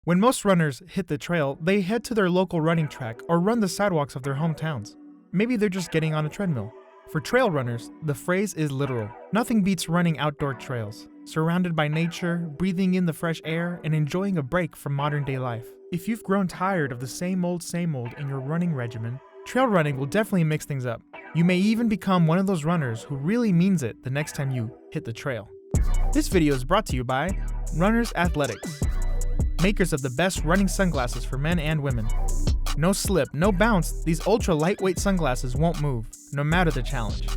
When most runners hit the trail, they head to their local running track or run the sidewalks of their hometowns. Maybe they're just getting on a treadmill. For trail runners, the phrase is literal. Nothing beats running outdoor trails, surrounded by nature, breathing in the fresh air, and enjoying a break from modern-day life. If you've grown tired of the same old in your running regimen, trail running will definitely mix things up. You may even become one of those runners who really means it the next time you hit the trail. This video is brought to you by Runners Athletics, makers of the best running sunglasses for men and women. No slip, no bounce, these ultra lightweight sunglasses won't move, no matter the challenge.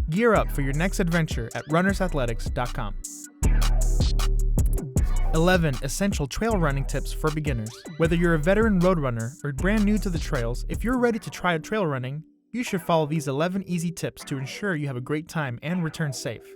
Gear up for your next adventure at runnersathletics.com. 11 essential trail running tips for beginners. Whether you're a veteran road runner or brand new to the trails, if you're ready to try trail running, you should follow these 11 easy tips to ensure you have a great time and return safe,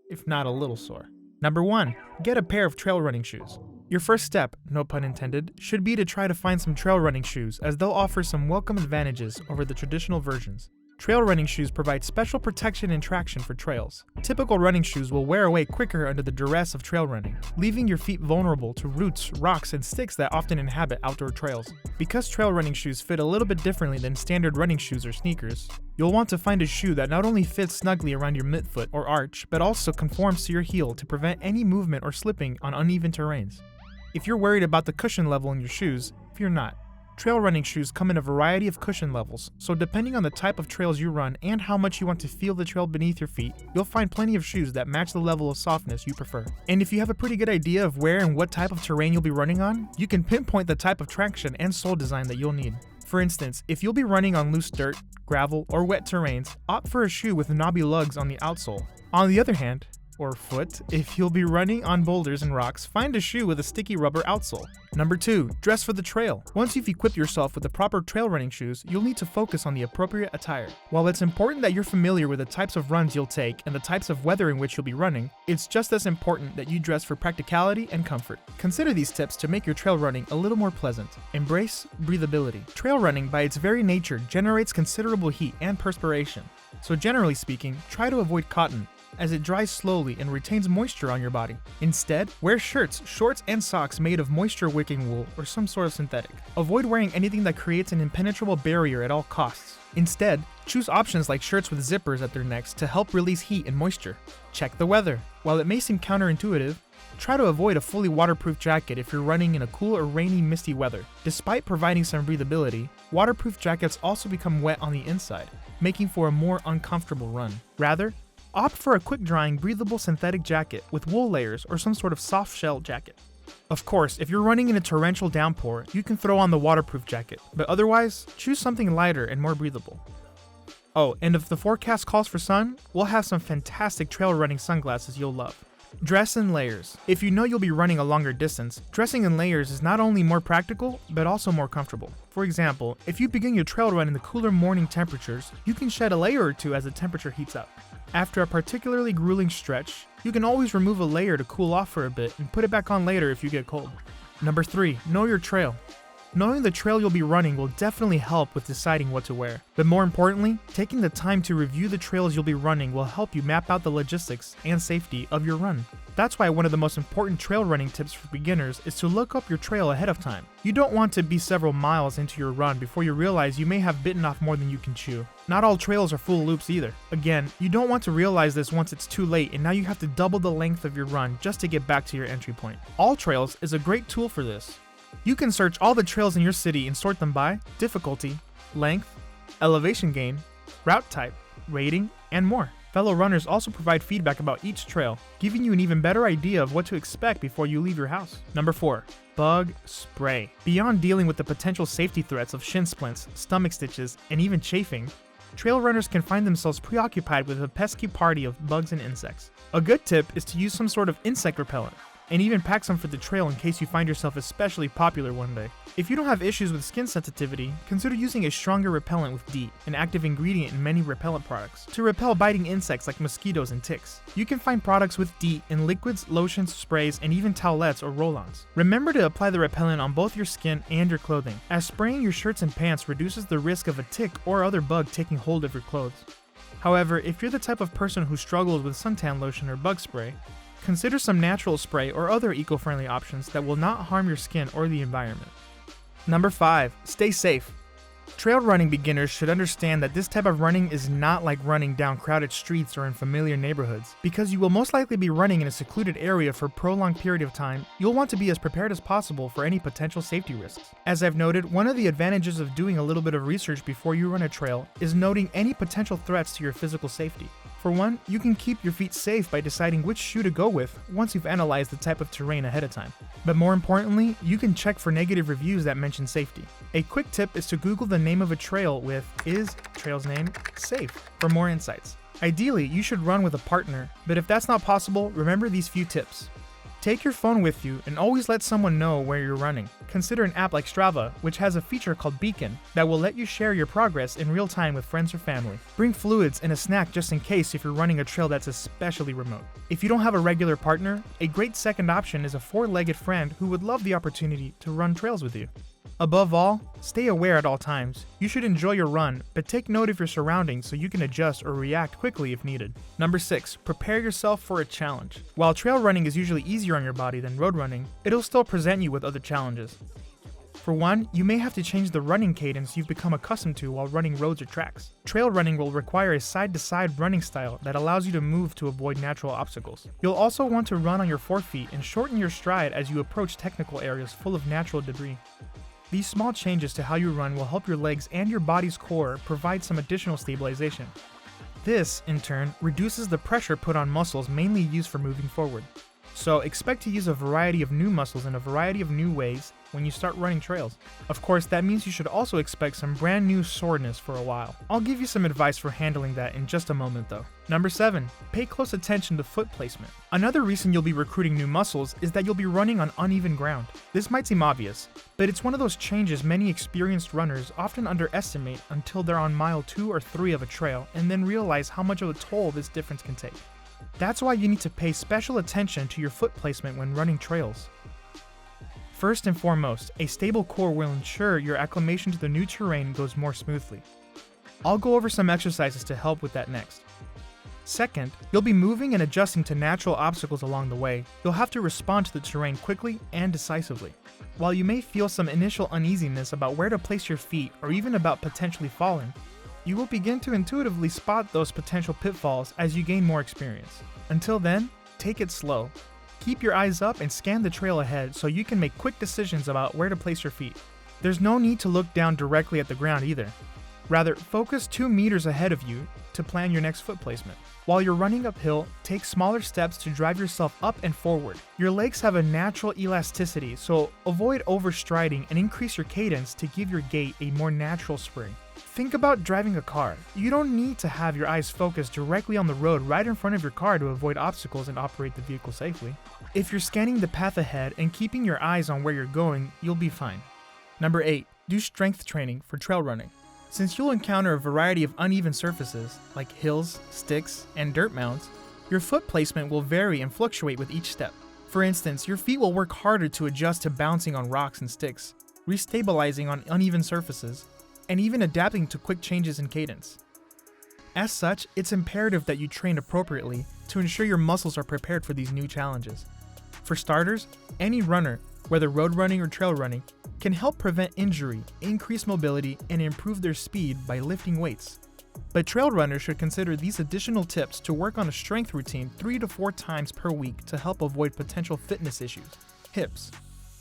if not a little sore. Number 1, get a pair of trail running shoes. Your first step, no pun intended, should be to try to find some trail running shoes, as they'll offer some welcome advantages over the traditional versions. Trail running shoes provide special protection and traction for trails. Typical running shoes will wear away quicker under the duress of trail running, leaving your feet vulnerable to roots, rocks, and sticks that often inhabit outdoor trails. Because trail running shoes fit a little bit differently than standard running shoes or sneakers, you'll want to find a shoe that not only fits snugly around your midfoot or arch, but also conforms to your heel to prevent any movement or slipping on uneven terrains. If you're worried about the cushion level in your shoes, fear not. Trail running shoes come in a variety of cushion levels, so depending on the type of trails you run and how much you want to feel the trail beneath your feet, you'll find plenty of shoes that match the level of softness you prefer. And if you have a pretty good idea of where and what type of terrain you'll be running on, you can pinpoint the type of traction and sole design that you'll need. For instance, if you'll be running on loose dirt, gravel, or wet terrains, opt for a shoe with knobby lugs on the outsole. On the other hand, or foot, if you'll be running on boulders and rocks, find a shoe with a sticky rubber outsole. Number 2, dress for the trail. Once you've equipped yourself with the proper trail running shoes, you'll need to focus on the appropriate attire. While it's important that you're familiar with the types of runs you'll take and the types of weather in which you'll be running, it's just as important that you dress for practicality and comfort. Consider these tips to make your trail running a little more pleasant. Embrace breathability. Trail running, by its very nature, generates considerable heat and perspiration. So generally speaking, try to avoid cotton, as it dries slowly and retains moisture on your body. Instead, wear shirts, shorts, and socks made of moisture-wicking wool or some sort of synthetic. Avoid wearing anything that creates an impenetrable barrier at all costs. Instead, choose options like shirts with zippers at their necks to help release heat and moisture. Check the weather. While it may seem counterintuitive, try to avoid a fully waterproof jacket if you're running in a cool or rainy, misty weather. Despite providing some breathability, waterproof jackets also become wet on the inside, making for a more uncomfortable run. Rather, opt for a quick-drying, breathable synthetic jacket with wool layers or some sort of soft-shell jacket. Of course, if you're running in a torrential downpour, you can throw on the waterproof jacket, but otherwise, choose something lighter and more breathable. Oh, and if the forecast calls for sun, we'll have some fantastic trail running sunglasses you'll love. Dress in layers. If you know you'll be running a longer distance, dressing in layers is not only more practical, but also more comfortable. For example, if you begin your trail run in the cooler morning temperatures, you can shed a layer or two as the temperature heats up. After a particularly grueling stretch, you can always remove a layer to cool off for a bit and put it back on later if you get cold. Number 3, know your trail. Knowing the trail you'll be running will definitely help with deciding what to wear. But more importantly, taking the time to review the trails you'll be running will help you map out the logistics and safety of your run. That's why one of the most important trail running tips for beginners is to look up your trail ahead of time. You don't want to be several miles into your run before you realize you may have bitten off more than you can chew. Not all trails are full loops either. Again, you don't want to realize this once it's too late and now you have to double the length of your run just to get back to your entry point. All Trails is a great tool for this. You can search all the trails in your city and sort them by difficulty, length, elevation gain, route type, rating, and more. Fellow runners also provide feedback about each trail, giving you an even better idea of what to expect before you leave your house. Number 4, bug spray. Beyond dealing with the potential safety threats of shin splints, stomach stitches, and even chafing, trail runners can find themselves preoccupied with a pesky party of bugs and insects. A good tip is to use some sort of insect repellent, and even pack some for the trail in case you find yourself especially popular one day. If you don't have issues with skin sensitivity, consider using a stronger repellent with DEET, an active ingredient in many repellent products, to repel biting insects like mosquitoes and ticks. You can find products with DEET in liquids, lotions, sprays, and even towelettes or roll-ons. Remember to apply the repellent on both your skin and your clothing, as spraying your shirts and pants reduces the risk of a tick or other bug taking hold of your clothes. However, if you're the type of person who struggles with suntan lotion or bug spray, consider some natural spray or other eco-friendly options that will not harm your skin or the environment. Number 5. Stay safe. Trail running beginners should understand that this type of running is not like running down crowded streets or in familiar neighborhoods. Because you will most likely be running in a secluded area for a prolonged period of time, you'll want to be as prepared as possible for any potential safety risks. As I've noted, one of the advantages of doing a little bit of research before you run a trail is noting any potential threats to your physical safety. For one, you can keep your feet safe by deciding which shoe to go with once you've analyzed the type of terrain ahead of time. But more importantly, you can check for negative reviews that mention safety. A quick tip is to Google the name of a trail with "Is trail's name safe?" for more insights. Ideally, you should run with a partner, but if that's not possible, remember these few tips. Take your phone with you and always let someone know where you're running. Consider an app like Strava, which has a feature called Beacon that will let you share your progress in real time with friends or family. Bring fluids and a snack just in case if you're running a trail that's especially remote. If you don't have a regular partner, a great second option is a four-legged friend who would love the opportunity to run trails with you. Above all, stay aware at all times. You should enjoy your run, but take note of your surroundings so you can adjust or react quickly if needed. Number 6. Prepare yourself for a challenge. While trail running is usually easier on your body than road running, it'll still present you with other challenges. For one, you may have to change the running cadence you've become accustomed to while running roads or tracks. Trail running will require a side-to-side running style that allows you to move to avoid natural obstacles. You'll also want to run on your forefeet and shorten your stride as you approach technical areas full of natural debris. These small changes to how you run will help your legs and your body's core provide some additional stabilization. This, in turn, reduces the pressure put on muscles mainly used for moving forward. So expect to use a variety of new muscles in a variety of new ways when you start running trails. Of course, that means you should also expect some brand new soreness for a while. I'll give you some advice for handling that in just a moment though. Number 7. Pay close attention to foot placement. Another reason you'll be recruiting new muscles is that you'll be running on uneven ground. This might seem obvious, but it's one of those changes many experienced runners often underestimate until they're on mile 2 or 3 of a trail and then realize how much of a toll this difference can take. That's why you need to pay special attention to your foot placement when running trails. First and foremost, a stable core will ensure your acclimation to the new terrain goes more smoothly. I'll go over some exercises to help with that next. Second, you'll be moving and adjusting to natural obstacles along the way. You'll have to respond to the terrain quickly and decisively. While you may feel some initial uneasiness about where to place your feet or even about potentially falling, you will begin to intuitively spot those potential pitfalls as you gain more experience. Until then, take it slow. Keep your eyes up and scan the trail ahead so you can make quick decisions about where to place your feet. There's no need to look down directly at the ground either. Rather, focus 2 meters ahead of you to plan your next foot placement. While you're running uphill, take smaller steps to drive yourself up and forward. Your legs have a natural elasticity, so avoid overstriding and increase your cadence to give your gait a more natural spring. Think about driving a car. You don't need to have your eyes focused directly on the road right in front of your car to avoid obstacles and operate the vehicle safely. If you're scanning the path ahead and keeping your eyes on where you're going, you'll be fine. Number 8. Do strength training for trail running. Since you'll encounter a variety of uneven surfaces, like hills, sticks, and dirt mounds, your foot placement will vary and fluctuate with each step. For instance, your feet will work harder to adjust to bouncing on rocks and sticks, restabilizing on uneven surfaces, and even adapting to quick changes in cadence. As such, it's imperative that you train appropriately to ensure your muscles are prepared for these new challenges. For starters, any runner, whether road running or trail running, can help prevent injury, increase mobility, and improve their speed by lifting weights. But trail runners should consider these additional tips to work on a strength routine 3 to 4 times per week to help avoid potential fitness issues. Hips.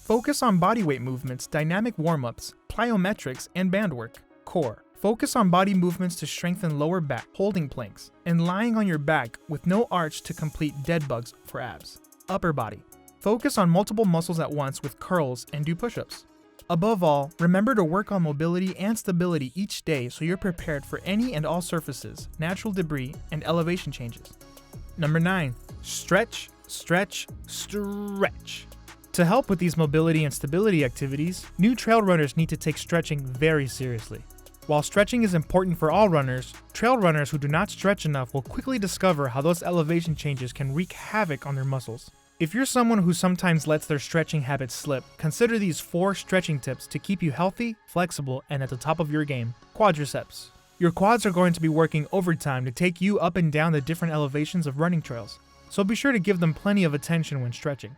Focus on bodyweight movements, dynamic warmups, plyometrics, and band work. Core. Focus on body movements to strengthen lower back, holding planks, and lying on your back with no arch to complete dead bugs for abs. Upper body. Focus on multiple muscles at once with curls and do push-ups. Above all, remember to work on mobility and stability each day so you're prepared for any and all surfaces, natural debris, and elevation changes. Number 9. Stretch, stretch, stretch. To help with these mobility and stability activities, new trail runners need to take stretching very seriously. While stretching is important for all runners, trail runners who do not stretch enough will quickly discover how those elevation changes can wreak havoc on their muscles. If you're someone who sometimes lets their stretching habits slip, consider these 4 stretching tips to keep you healthy, flexible, and at the top of your game. Quadriceps. Your quads are going to be working overtime to take you up and down the different elevations of running trails. so be sure to give them plenty of attention when stretching.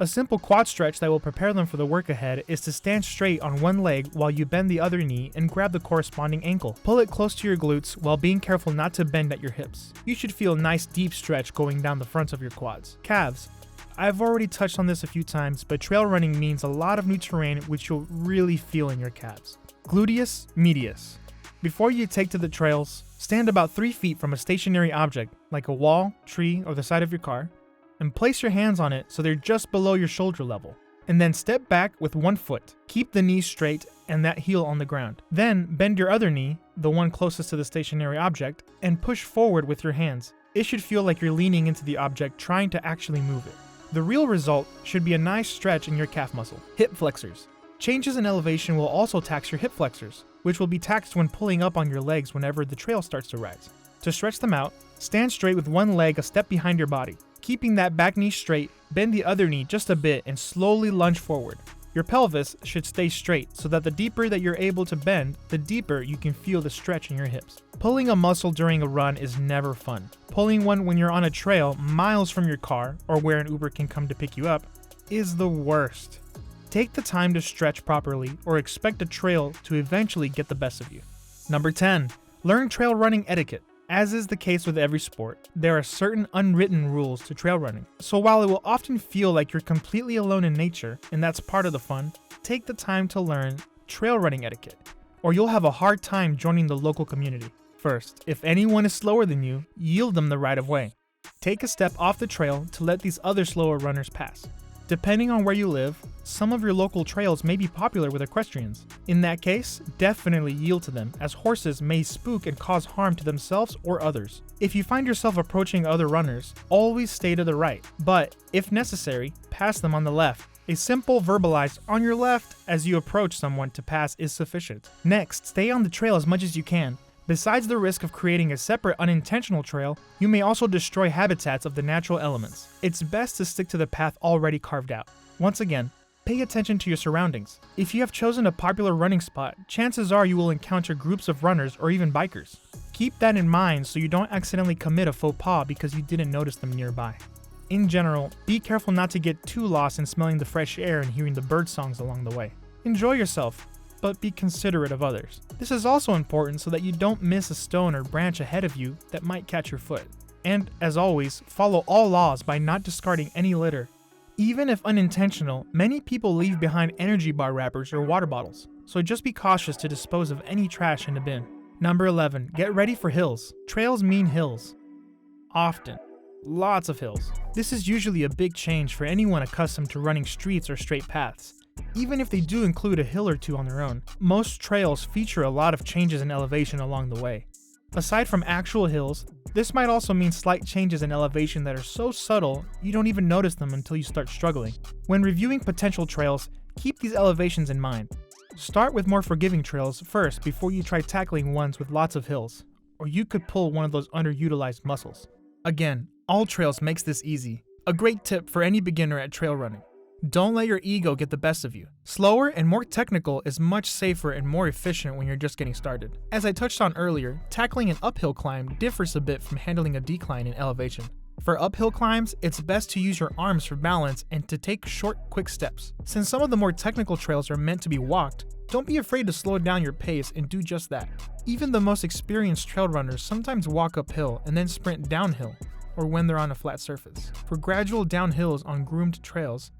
A simple quad stretch that will prepare them for the work ahead is to stand straight on one leg while you bend the other knee and grab the corresponding ankle. Pull it close to your glutes while being careful not to bend at your hips. You should feel a nice deep stretch going down the fronts of your quads. Calves. I've already touched on this a few times, but trail running means a lot of new terrain which you'll really feel in your calves. Gluteus Medius. Before you take to the trails, stand about 3 feet from a stationary object, like a wall, tree, or the side of your car, and place your hands on it so they're just below your shoulder level. And then step back with one foot. Keep the knee straight and that heel on the ground. Then bend your other knee, the one closest to the stationary object, and push forward with your hands. It should feel like you're leaning into the object trying to actually move it. The real result should be a nice stretch in your calf muscle. Hip flexors. Changes in elevation will also tax your hip flexors, which will be taxed when pulling up on your legs whenever the trail starts to rise. To stretch them out, stand straight with one leg a step behind your body. Keeping that back knee straight, bend the other knee just a bit and slowly lunge forward. Your pelvis should stay straight so that the deeper that you're able to bend, the deeper you can feel the stretch in your hips. Pulling a muscle during a run is never fun. Pulling one when you're on a trail miles from your car or where an Uber can come to pick you up is the worst. Take the time to stretch properly or expect a trail to eventually get the best of you. Number 10. Learn trail running etiquette. As is the case with every sport, there are certain unwritten rules to trail running. So while it will often feel like you're completely alone in nature, and that's part of the fun, take the time to learn trail running etiquette, or you'll have a hard time joining the local community. First, if anyone is slower than you, yield them the right of way. Take a step off the trail to let these other slower runners pass. Depending on where you live, some of your local trails may be popular with equestrians. In that case, definitely yield to them, as horses may spook and cause harm to themselves or others. If you find yourself approaching other runners, always stay to the right, but if necessary, pass them on the left. A simple verbalized "on your left" as you approach someone to pass is sufficient. Next, stay on the trail as much as you can. Besides the risk of creating a separate unintentional trail, you may also destroy habitats of the natural elements. It's best to stick to the path already carved out. Once again, pay attention to your surroundings. If you have chosen a popular running spot, chances are you will encounter groups of runners or even bikers. Keep that in mind so you don't accidentally commit a faux pas because you didn't notice them nearby. In general, be careful not to get too lost in smelling the fresh air and hearing the bird songs along the way. Enjoy yourself, but be considerate of others. This is also important so that you don't miss a stone or branch ahead of you that might catch your foot. And, as always, follow all laws by not discarding any litter. Even if unintentional, many people leave behind energy bar wrappers or water bottles, so just be cautious to dispose of any trash in the bin. Number 11. Get ready for hills. Trails mean hills. Often. Lots of hills. This is usually a big change for anyone accustomed to running streets or straight paths. Even if they do include a hill or two on their own, most trails feature a lot of changes in elevation along the way. Aside from actual hills, this might also mean slight changes in elevation that are so subtle you don't even notice them until you start struggling. When reviewing potential trails, keep these elevations in mind. Start with more forgiving trails first before you try tackling ones with lots of hills, or you could pull one of those underutilized muscles. Again, all trails makes this easy. A great tip for any beginner at trail running. Don't let your ego get the best of you. Slower and more technical is much safer and more efficient when you're just getting started. As I touched on earlier, tackling an uphill climb differs a bit from handling a decline in elevation. For uphill climbs, it's best to use your arms for balance and to take short, quick steps. Since some of the more technical trails are meant to be walked, don't be afraid to slow down your pace and do just that. Even the most experienced trail runners sometimes walk uphill and then sprint downhill, or when they're on a flat surface. For gradual downhills on groomed trails,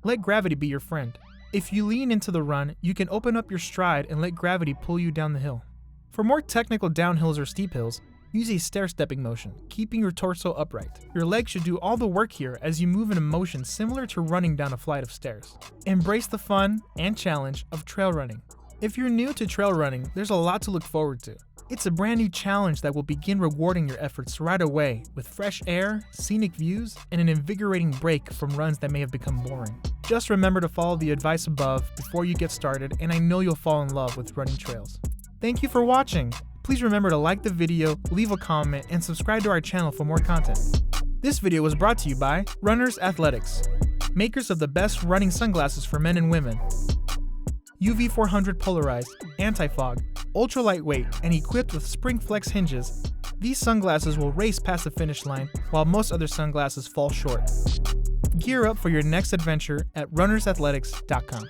let gravity be your friend. If you lean into the run, you can open up your stride and let gravity pull you down the hill. For more technical downhills or steep hills, use a stair-stepping motion, keeping your torso upright. Your legs should do all the work here as you move in a motion similar to running down a flight of stairs. Embrace the fun and challenge of trail running. If you're new to trail running, there's a lot to look forward to. It's a brand new challenge that will begin rewarding your efforts right away with fresh air, scenic views, and an invigorating break from runs that may have become boring. Just remember to follow the advice above before you get started, and I know you'll fall in love with running trails. Thank you for watching. Please remember to like the video, leave a comment, and subscribe to our channel for more content. This video was brought to you by Runners Athletics, makers of the best running sunglasses for men and women. UV 400 polarized, anti-fog, ultra lightweight, and equipped with spring flex hinges, These sunglasses will race past the finish line while most other sunglasses fall short. Gear up for your next adventure at runnersathletics.com.